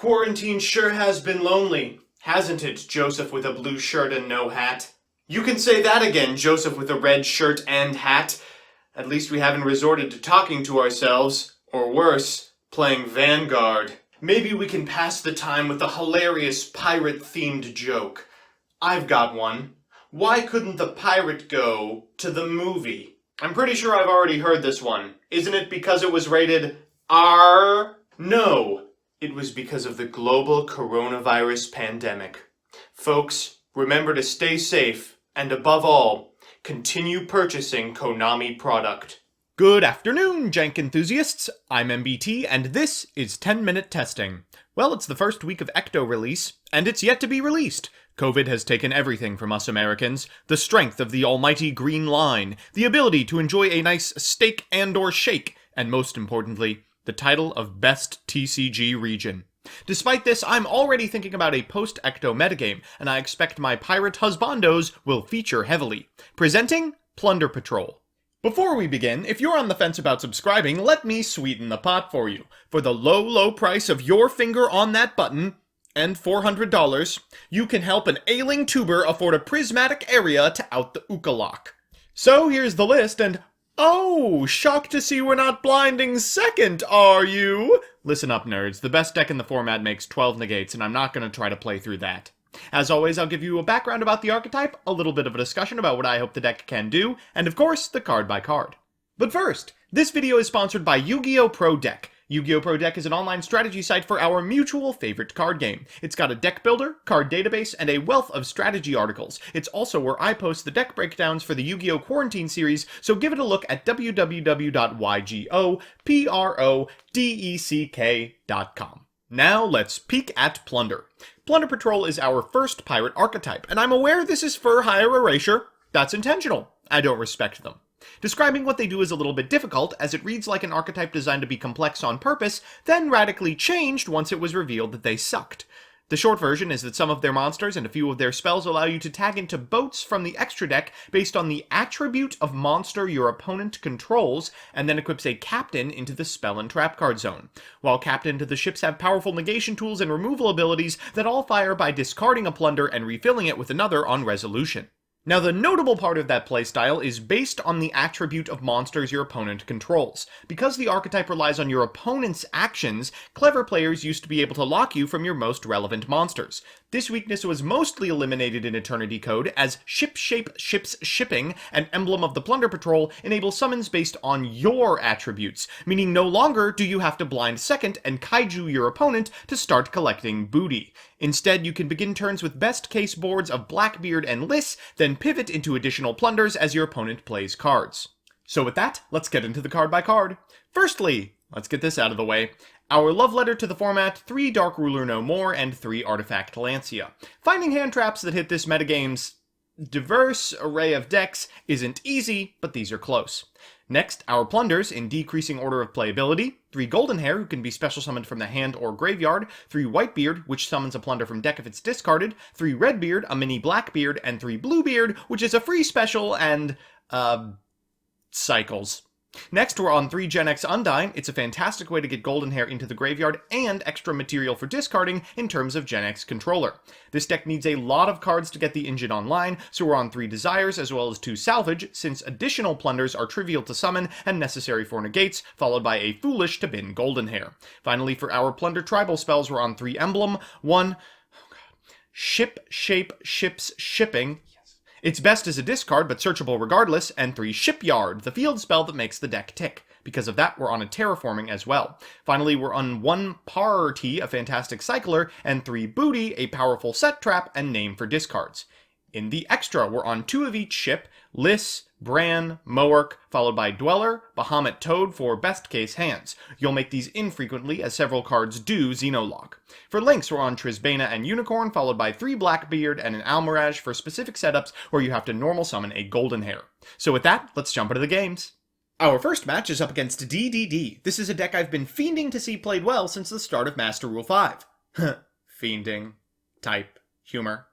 Quarantine sure has been lonely, hasn't it, Joseph with a blue shirt and no hat? You can say that again, Joseph with a red shirt and hat. At least we haven't resorted to talking to ourselves, or worse, playing Vanguard. Maybe we can pass the time with a hilarious pirate-themed joke. I've got one. Why couldn't the pirate go to the movie? I'm pretty sure I've already heard this one. Isn't it because it was rated R? No. It was because of the global coronavirus pandemic. Folks, remember to stay safe, and above all, continue purchasing Konami product. Good afternoon, jank enthusiasts. I'm MBT, and this is 10-Minute Testing. Well, it's the first week of Ecto release, and it's yet to be released. COVID has taken everything from us Americans. The strength of the almighty green line, the ability to enjoy a nice steak and/or shake, and most importantly, the title of Best TCG Region. Despite this, I'm already thinking about a post-Ecto metagame, and I expect my pirate husbandos will feature heavily. Presenting Plunder Patrol. Before we begin, if you're on the fence about subscribing, let me sweeten the pot for you. For the low price of your finger on that button, and $400, you can help an ailing tuber afford a prismatic area to out the Ukalak. So here's the list, and oh, shocked to see we're not blinding second, are you? Listen up, nerds. The best deck in the format makes 12 negates, and I'm not going to try to play through that. As always, I'll give you a background about the archetype, a little bit of a discussion about what I hope the deck can do, and of course, the card by card. But first, this video is sponsored by Yu-Gi-Oh! Pro Deck. Yu-Gi-Oh! Pro Deck is an online strategy site for our mutual favorite card game. It's got a deck builder, card database, and a wealth of strategy articles. It's also where I post the deck breakdowns for the Yu-Gi-Oh! Quarantine series, so give it a look at www.ygoprodeck.com. Now let's peek at Plunder. Plunder Patrol is our first pirate archetype, and I'm aware this is for higher erasure. That's intentional. I don't respect them. Describing what they do is a little bit difficult, as it reads like an archetype designed to be complex on purpose, then radically changed once it was revealed that they sucked. The short version is that some of their monsters and a few of their spells allow you to tag into boats from the extra deck based on the attribute of monster your opponent controls, and then equips a captain into the spell and trap card zone. While captain to the ships have powerful negation tools and removal abilities that all fire by discarding a plunder and refilling it with another on resolution. Now, the notable part of that playstyle is based on the attribute of monsters your opponent controls. Because the archetype relies on your opponent's actions, clever players used to be able to lock you from your most relevant monsters. This weakness was mostly eliminated in Eternity Code, as Ship Shape Ships Shipping, an emblem of the Plunder Patrol, enables summons based on your attributes, meaning no longer do you have to blind second and kaiju your opponent to start collecting booty. Instead, you can begin turns with best case boards of Blackbeard and Liss, then pivot into additional plunders as your opponent plays cards. So with that, let's get into the card by card. Firstly, let's get this out of the way. Our love letter to the format, 3 Dark Ruler No More, and 3 Artifact Lancia. Finding hand traps that hit this metagame's diverse array of decks isn't easy, but these are close. Next, our plunders in decreasing order of playability. 3 Golden Hair, who can be special summoned from the hand or graveyard. 3 Whitebeard, which summons a plunder from deck if it's discarded. 3 Redbeard, a mini Blackbeard. And 3 Bluebeard, which is a free special and, cycles. Next, we're on 3 Gen X Undyne. It's a fantastic way to get Golden Hair into the graveyard and extra material for discarding in terms of Gen X Controller. This deck needs a lot of cards to get the engine online, so we're on 3 Desires as well as 2 Salvage, since additional plunders are trivial to summon and necessary for negates, followed by a Foolish to bin Golden Hair. Finally, for our Plunder Tribal spells, we're on 3 Emblem, 1 Ship Shape Ships Shipping. It's best as a discard, but searchable regardless, and 3 Shipyard, the field spell that makes the deck tick. Because of that, we're on a Terraforming as well. Finally, we're on 1 Party, a fantastic cycler, and 3 Booty, a powerful set trap and name for discards. In the extra, we're on 2 of each ship, Liss, Bran, Moark, followed by Dweller, Bahamut Toad for best case hands. You'll make these infrequently, as several cards do Xenolock. For links, we're on Trisbana and Unicorn, followed by 3 Blackbeard and an Almirage for specific setups where you have to normal summon a Golden Hair. So with that, let's jump into the games. Our first match is up against DDD. This is a deck I've been fiending to see played well since the start of Master Rule 5. Fiending. Type. Humor.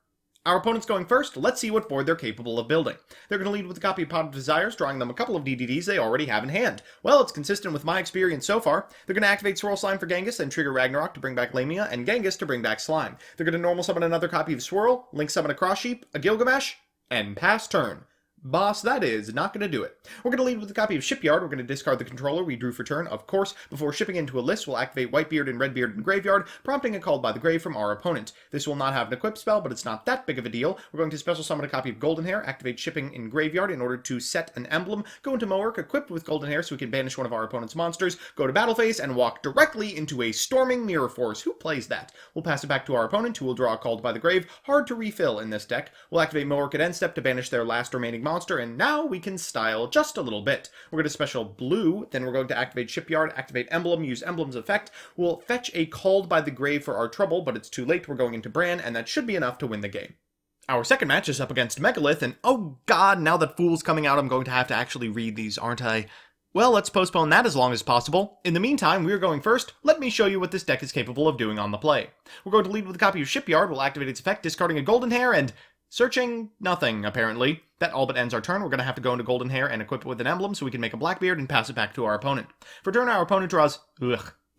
Our opponent's going first. Let's see what board they're capable of building. They're going to lead with a copy of Pot of Desires, drawing them a couple of DDDs they already have in hand. Well, it's consistent with my experience so far. They're going to activate Swirl Slime for Genghis, then trigger Ragnarok to bring back Lamia, and Genghis to bring back Slime. They're going to normal summon another copy of Swirl, link summon a Cross Sheep, a Gilgamesh, and pass turn. Boss, that is not going to do it. We're going to lead with a copy of Shipyard. We're going to discard the controller we drew for turn, of course. Before shipping into a list, we'll activate Whitebeard and Redbeard in Graveyard, prompting a Called by the Grave from our opponent. This will not have an equip spell, but it's not that big of a deal. We're going to special summon a copy of Golden Hair, activate Shipping in Graveyard in order to set an emblem, go into Mowork, equipped with Golden Hair so we can banish one of our opponent's monsters, go to battle phase, and walk directly into a Storming Mirror Force. Who plays that? We'll pass it back to our opponent, who will draw a Called by the Grave. Hard to refill in this deck. We'll activate Mowork at end step to banish their last remaining monster, and now we can style just a little bit. We're going to special blue, then we're going to activate Shipyard, activate Emblem, use Emblem's effect. We'll fetch a Called by the Grave for our trouble, but it's too late. We're going into Bran, and that should be enough to win the game. Our second match is up against Megalith, and oh god, now that Fool's coming out, I'm going to have to actually read these, aren't I? Well, let's postpone that as long as possible. In the meantime, we're going first. Let me show you what this deck is capable of doing on the play. We're going to lead with a copy of Shipyard. We'll activate its effect, discarding a Golden Hair, and searching nothing, apparently. That all but ends our turn. We're going to have to go into Golden Hair and equip it with an emblem so we can make a Blackbeard and pass it back to our opponent. For turn, our opponent draws,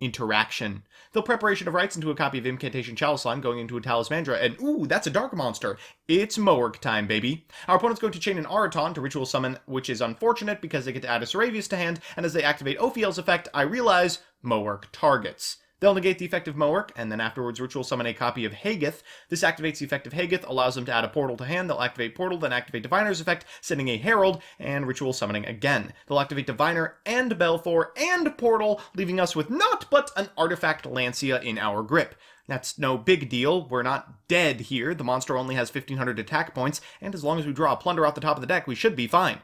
Interaction. They'll Preparation of Rites into a copy of Incantation Chalice Slime, going into a Talismandra, and ooh, that's a Dark Monster. It's Mowork time, baby. Our opponent's going to chain an Araton to Ritual Summon, which is unfortunate because they get to add a Saravius to hand, and as they activate Ophiel's effect, I realize Mowork targets. They'll negate the effect of Mowork, and then afterwards Ritual Summon a copy of Hagith. This activates the effect of Hagith, allows them to add a portal to hand. They'll activate Portal, then activate Diviner's effect, sending a Herald, and Ritual Summoning again. They'll activate Diviner and Belfor and Portal, leaving us with naught but an Artifact Lancia in our grip. That's no big deal. We're not dead here. The monster only has 1,500 attack points, and as long as we draw a Plunder off the top of the deck, we should be fine.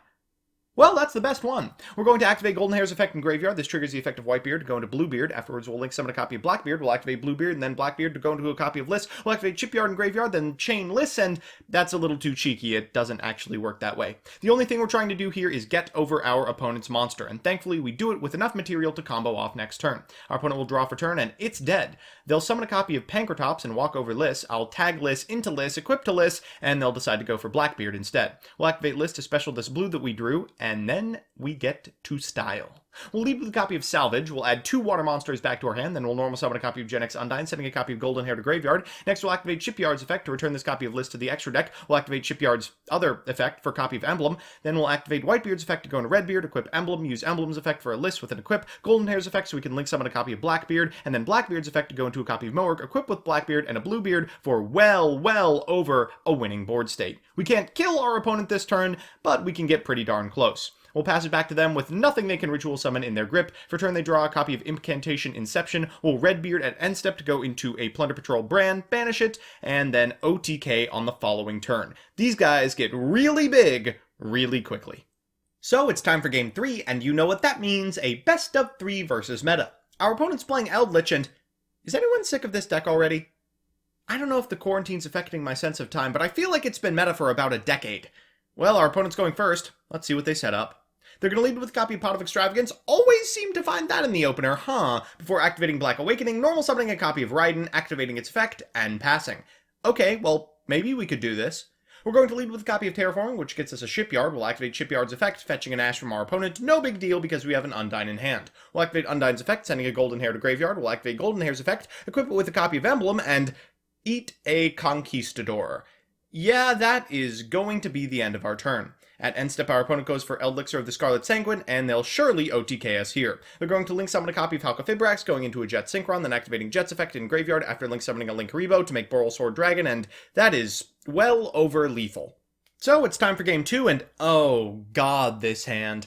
Well, that's the best one. We're going to activate Golden Hair's effect in Graveyard. This triggers the effect of Whitebeard to go into Bluebeard. Afterwards, we'll link summon a copy of Blackbeard. We'll activate Bluebeard and then Blackbeard to go into a copy of Liss. We'll activate Shipyard in Graveyard, then chain Liss, and that's a little too cheeky. It doesn't actually work that way. The only thing we're trying to do here is get over our opponent's monster, and thankfully we do it with enough material to combo off next turn. Our opponent will draw for turn, and it's dead. They'll summon a copy of Pankratops and walk over Liss. I'll tag Liss into Liss, equip to Liss, and they'll decide to go for Blackbeard instead. We'll activate Liss to special this blue that we drew, and then we get to style. We'll lead with a copy of Salvage. We'll add 2 water monsters back to our hand, then we'll normal summon a copy of Genex Undyne, sending a copy of Golden Hair to Graveyard. Next, we'll activate Shipyard's effect to return this copy of Liss to the extra deck. We'll activate Shipyard's other effect for a copy of Emblem. Then we'll activate Whitebeard's effect to go into Redbeard, equip Emblem, use Emblem's effect for a Liss with an equip, Golden Hair's effect so we can link summon a copy of Blackbeard, and then Blackbeard's effect to go into a copy of Mowork, equip with Blackbeard and a Bluebeard for well over a winning board state. We can't kill our opponent this turn, but we can get pretty darn close. We'll pass it back to them with nothing they can Ritual Summon in their grip. For turn, they draw a copy of Incantation Inception. We'll Redbeard at end step to go into a Plunder Patrol Brand, banish it, and then OTK on the following turn. These guys get really big really quickly. So it's time for game 3, and you know what that means, a best of 3 versus meta. Our opponent's playing Eldlich, and is anyone sick of this deck already? I don't know if the quarantine's affecting my sense of time, but I feel like it's been meta for about a decade. Well, our opponent's going first. Let's see what they set up. They're going to lead with a copy of Pot of Extravagance. Always seem to find that in the opener, huh? Before activating Black Awakening, normal summoning a copy of Raiden, activating its effect, and passing. Okay, well, maybe we could do this. We're going to lead with a copy of Terraforming, which gets us a Shipyard. We'll activate Shipyard's effect, fetching an Ash from our opponent. No big deal because we have an Undyne in hand. We'll activate Undyne's effect, sending a Golden Hair to Graveyard. We'll activate Golden Hair's effect, equip it with a copy of Emblem, and eat a Conquistador. Yeah, that is going to be the end of our turn. At end step, our opponent goes for Eldlich of the Scarlet Sanguine, and they'll surely OTK us here. They're going to link summon a copy of Halqifibrax, going into a Jet Synchron, then activating Jet's effect in Graveyard after link summoning a Linkuriboh to make Boral Sword Dragon, and that is well over lethal. So it's time for game 2, and oh god, this hand.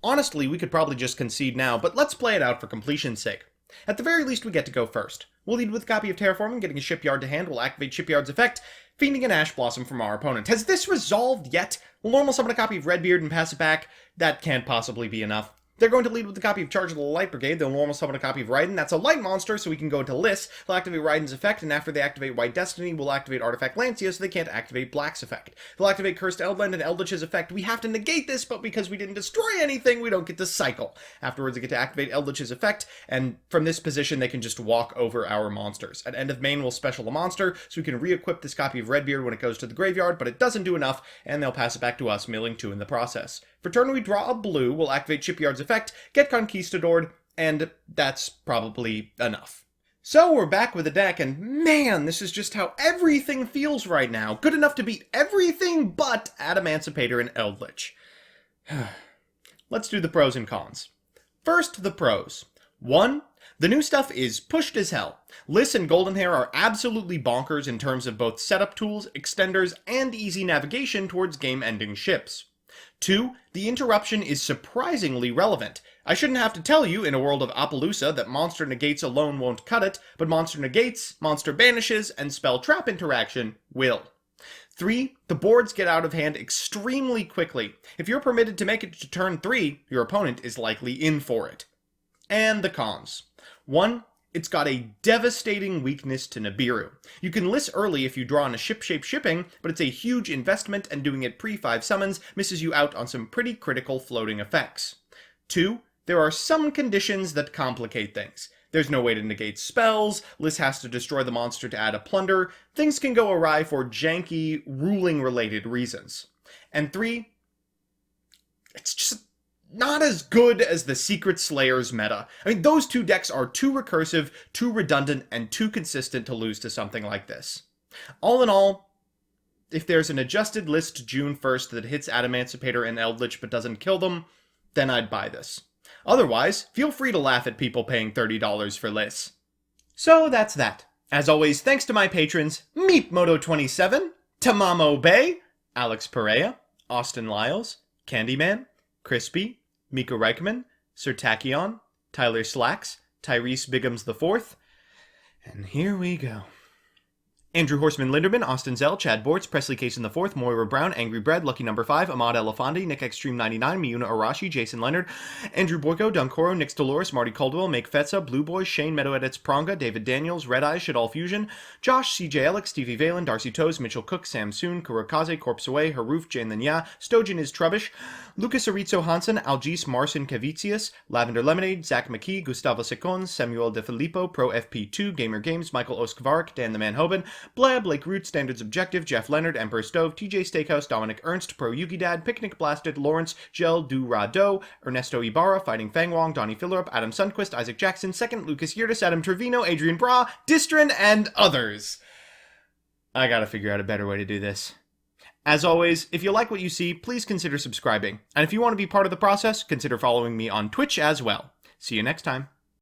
Honestly, we could probably just concede now, but let's play it out for completion's sake. At the very least, we get to go first. We'll lead with a copy of Terraforming, getting a Shipyard to hand. We'll activate Shipyard's effect, fiending an Ash Blossom from our opponent. Has this resolved yet? We'll normal summon a copy of Redbeard and pass it back. That can't possibly be enough. They're going to lead with a copy of Charge of the Light Brigade. They'll normal summon a copy of Raiden. That's a light monster, so we can go into Liss. They'll activate Raiden's effect, and after they activate White Destiny, we'll activate Artifact Lancia, so they can't activate Black's effect. They'll activate Cursed Eldland and Eldlich's effect. We have to negate this, but because we didn't destroy anything, we don't get to cycle. Afterwards, they get to activate Eldlich's effect, and from this position, they can just walk over our monsters. At end of main, we'll special a monster, so we can re-equip this copy of Redbeard when it goes to the graveyard, but it doesn't do enough, and they'll pass it back to us, milling 2 in the process. For turn we draw a blue, we'll activate Shipyard's effect, get Conquistador, and that's probably enough. So we're back with the deck, and man, this is just how everything feels right now. Good enough to beat everything but Adamancipator and Eldlich. Let's do the pros and cons. First, the pros. 1. The new stuff is pushed as hell. Liss and Goldenhair are absolutely bonkers in terms of both setup tools, extenders, and easy navigation towards game-ending ships. 2. The interruption is surprisingly relevant. I shouldn't have to tell you in a world of Appaloosa that monster negates alone won't cut it, but monster negates, monster banishes, and spell trap interaction will. 3. The boards get out of hand extremely quickly. If you're permitted to make it to turn 3, your opponent is likely in for it. And the cons. 1. It's got a devastating weakness to Nibiru. You can list early if you draw on a ship-shape shipping, but it's a huge investment and doing it pre-5 summons misses you out on some pretty critical floating effects. 2. There are some conditions that complicate things. There's no way to negate spells, Liss has to destroy the monster to add a plunder, things can go awry for janky, ruling-related reasons. And 3. It's just not as good as the Secret Slayers meta. I mean, those 2 decks are too recursive, too redundant, and too consistent to lose to something like this. All in all, if there's an adjusted list June 1st that hits Adamancipator and Eldlich but doesn't kill them, then I'd buy this. Otherwise, feel free to laugh at people paying $30 for Liss. So that's that. As always, thanks to my patrons, MeepMoto27, Tamamo Bay, Alex Perea, Austin Lyles, Candyman, Crispy, Mika Reichman, Sir Tachyon, Tyler Slacks, Tyrese Biggums IV, and here we go. Andrew Horseman Linderman, Austin Zell, Chad Bortz, Presley Cason IV, Moira Brown, Angry Bread, Lucky Number 5, Ahmad Elefandi, Nick Extreme 99, Miyuna Arashi, Jason Leonard, Andrew Boyko, Dunkoro, Nix Dolores, Marty Caldwell, Make Fetza, Blue Boy, Shane Meadow Edits Pronga, David Daniels, Red Eye, Shadal Fusion, Josh, CJ Alex, Stevie Valen, Darcy Toes, Mitchell Cook, Sam Soon, Kurokaze, Corpse Away, Haruf, Jane Linya, Stojan is Trubbish, Lucas Arizzo Hansen, Algis Marcin Kavicius, Lavender Lemonade, Zach McKee, Gustavo Secon, Samuel De Filippo, Pro FP2, Gamer Games, Michael Oskvark, Dan the Man Hoban, Blab, Blake Root, Standards Objective, Jeff Leonard, Emperor Stove, TJ Steakhouse, Dominic Ernst, Pro Yugi Dad, Picnic Blasted, Lawrence, Gel Du Rado, Ernesto Ibarra, Fighting Fang Wong, Donnie Phillip, Adam Sundquist, Isaac Jackson, Second, Lucas Yurtis, Adam Trevino, Adrian Bra, Distrin, and others. I gotta figure out a better way to do this. As always, if you like what you see, please consider subscribing. And if you want to be part of the process, consider following me on Twitch as well. See you next time.